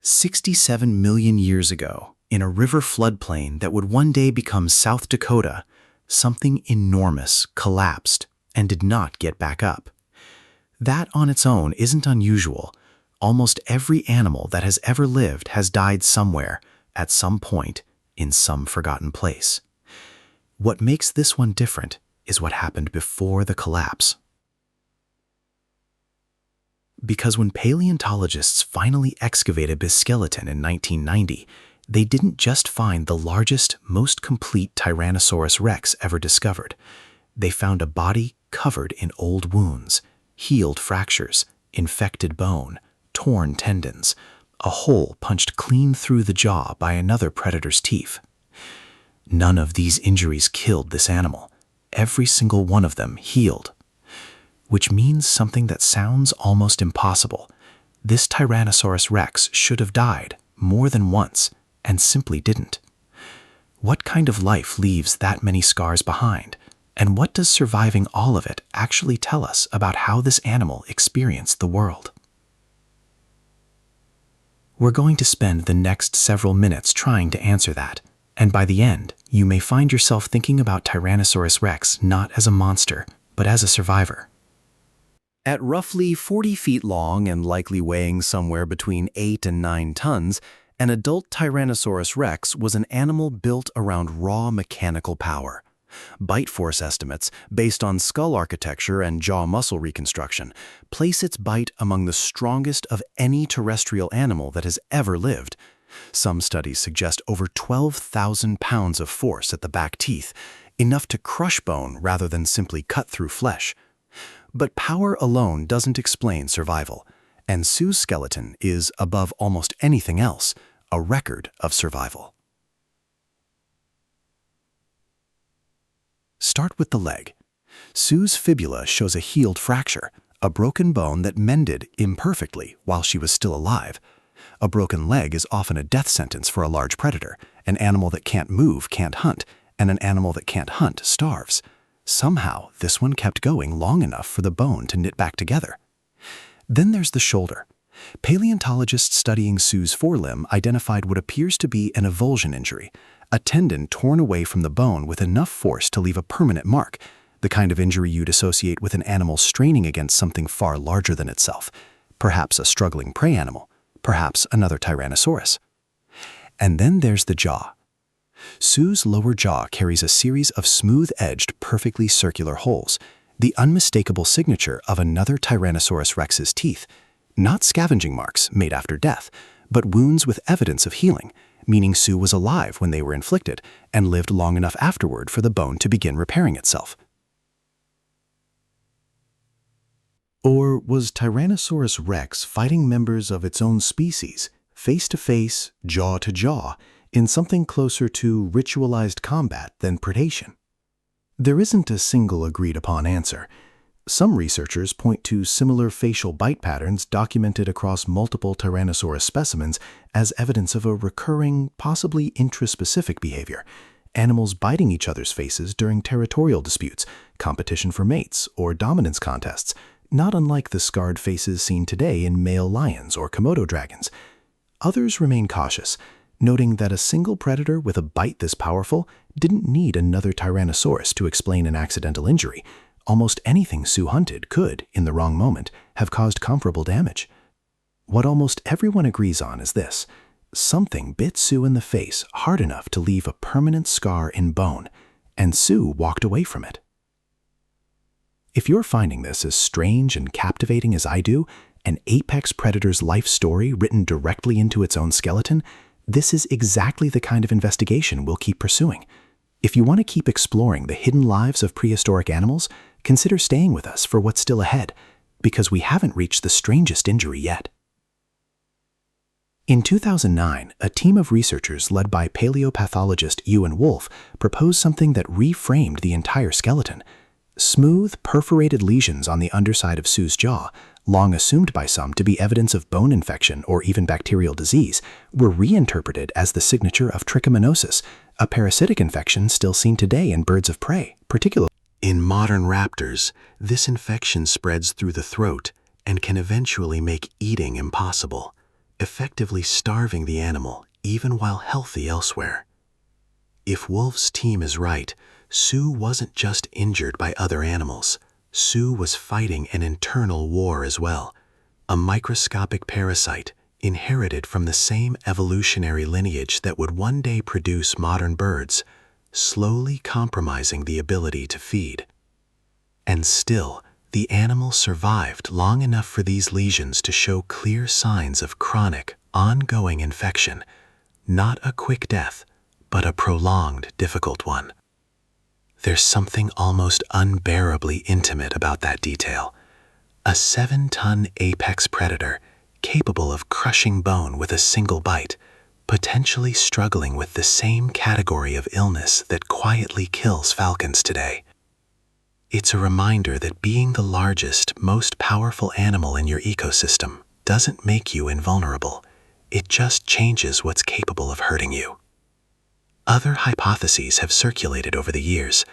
67 million years ago, in a river floodplain that would one day become South Dakota, something enormous collapsed and did not get back up. That on its own isn't unusual. Almost every animal that has ever lived has died somewhere, at some point, in some forgotten place. What makes this one different is what happened before the collapse. Because when paleontologists finally excavated this skeleton in 1990, they didn't just find the largest, most complete Tyrannosaurus rex ever discovered. They found a body covered in old wounds, healed fractures, infected bone, torn tendons, a hole punched clean through the jaw by another predator's teeth. None of these injuries killed this animal. Every single one of them healed. Which means something that sounds almost impossible. This Tyrannosaurus rex should have died more than once and simply didn't. What kind of life leaves that many scars behind? And what does surviving all of it actually tell us about how this animal experienced the world? We're going to spend the next several minutes trying to answer that, and by the end, you may find yourself thinking about Tyrannosaurus rex not as a monster, but as a survivor. At roughly 40 feet long and likely weighing somewhere between 8 and 9 tons, an adult Tyrannosaurus rex was an animal built around raw mechanical power. Bite force estimates, based on skull architecture and jaw muscle reconstruction, place its bite among the strongest of any terrestrial animal that has ever lived. Some studies suggest over 12,000 pounds of force at the back teeth, enough to crush bone rather than simply cut through flesh. But power alone doesn't explain survival, and Sue's skeleton is, above almost anything else, a record of survival. Start with the leg. Sue's fibula shows a healed fracture, a broken bone that mended imperfectly while she was still alive. A broken leg is often a death sentence for a large predator. An animal that can't move can't hunt, and an animal that can't hunt starves. Somehow, this one kept going long enough for the bone to knit back together. Then there's the shoulder. Paleontologists studying Sue's forelimb identified what appears to be an avulsion injury, a tendon torn away from the bone with enough force to leave a permanent mark, the kind of injury you'd associate with an animal straining against something far larger than itself, perhaps a struggling prey animal, perhaps another Tyrannosaurus. And then there's the jaw. Sue's lower jaw carries a series of smooth-edged, perfectly circular holes, the unmistakable signature of another Tyrannosaurus rex's teeth, not scavenging marks made after death, but wounds with evidence of healing, meaning Sue was alive when they were inflicted and lived long enough afterward for the bone to begin repairing itself. Or was Tyrannosaurus rex fighting members of its own species, face to face, jaw to jaw, in something closer to ritualized combat than predation? There isn't a single agreed-upon answer. Some researchers point to similar facial bite patterns documented across multiple Tyrannosaurus specimens as evidence of a recurring, possibly intraspecific behavior, animals biting each other's faces during territorial disputes, competition for mates, or dominance contests, not unlike the scarred faces seen today in male lions or Komodo dragons. Others remain cautious, noting that a single predator with a bite this powerful didn't need another Tyrannosaurus to explain an accidental injury. Almost anything Sue hunted could, in the wrong moment, have caused comparable damage. What almost everyone agrees on is this: something bit Sue in the face hard enough to leave a permanent scar in bone, and Sue walked away from it. If you're finding this as strange and captivating as I do, an apex predator's life story written directly into its own skeleton, this is exactly the kind of investigation we'll keep pursuing. If you want to keep exploring the hidden lives of prehistoric animals, consider staying with us for what's still ahead, because we haven't reached the strangest injury yet. In 2009, a team of researchers led by paleopathologist Ewan Wolfe proposed something that reframed the entire skeleton. Smooth, perforated lesions on the underside of Sue's jaw, long assumed by some to be evidence of bone infection or even bacterial disease, were reinterpreted as the signature of trichomoniasis, a parasitic infection still seen today in birds of prey, particularly. In modern raptors, this infection spreads through the throat and can eventually make eating impossible, effectively starving the animal even while healthy elsewhere. If Wolf's team is right, Sue wasn't just injured by other animals. Sue was fighting an internal war as well, a microscopic parasite inherited from the same evolutionary lineage that would one day produce modern birds, slowly compromising the ability to feed. And still, the animal survived long enough for these lesions to show clear signs of chronic, ongoing infection, not a quick death, but a prolonged, difficult one. There's something almost unbearably intimate about that detail. A 7-ton apex predator, capable of crushing bone with a single bite, potentially struggling with the same category of illness that quietly kills falcons today. It's a reminder that being the largest, most powerful animal in your ecosystem doesn't make you invulnerable. It just changes what's capable of hurting you. Other hypotheses have circulated over the years: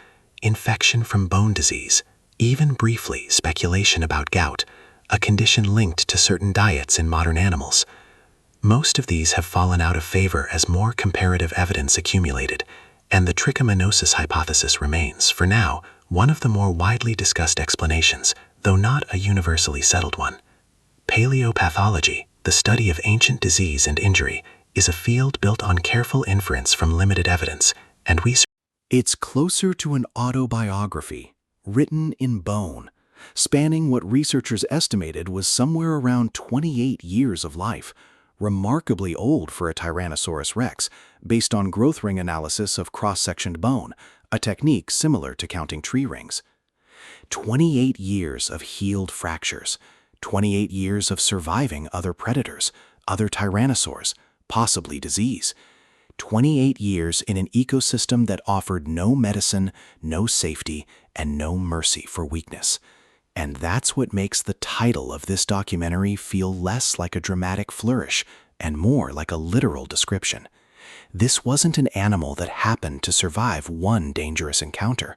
infection from bone disease, even briefly speculation about gout, a condition linked to certain diets in modern animals. Most of these have fallen out of favor as more comparative evidence accumulated, and the trichomoniasis hypothesis remains, for now, one of the more widely discussed explanations, though not a universally settled one. Paleopathology, the study of ancient disease and injury, is a field built on careful inference from limited evidence, and it's closer to an autobiography, written in bone, spanning what researchers estimated was somewhere around 28 years of life, remarkably old for a Tyrannosaurus rex, based on growth ring analysis of cross-sectioned bone, a technique similar to counting tree rings. 28 years of healed fractures, 28 years of surviving other predators, other tyrannosaurs, possibly disease. 28 years in an ecosystem that offered no medicine, no safety, and no mercy for weakness. And that's what makes the title of this documentary feel less like a dramatic flourish and more like a literal description. This wasn't an animal that happened to survive one dangerous encounter.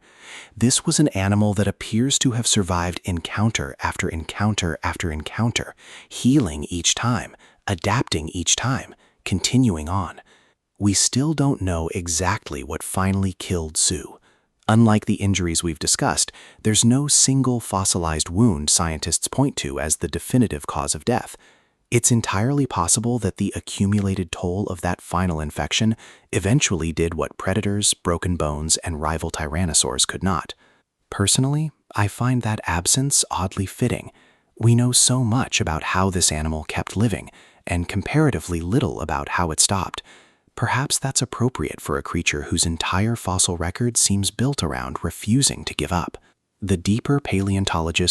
This was an animal that appears to have survived encounter after encounter after encounter, healing each time, adapting each time, continuing on. We still don't know exactly what finally killed Sue. Unlike the injuries we've discussed, there's no single fossilized wound scientists point to as the definitive cause of death. It's entirely possible that the accumulated toll of that final infection eventually did what predators, broken bones, and rival tyrannosaurs could not. Personally, I find that absence oddly fitting. We know so much about how this animal kept living, and comparatively little about how it stopped. Perhaps that's appropriate for a creature whose entire fossil record seems built around refusing to give up. The deeper paleontologists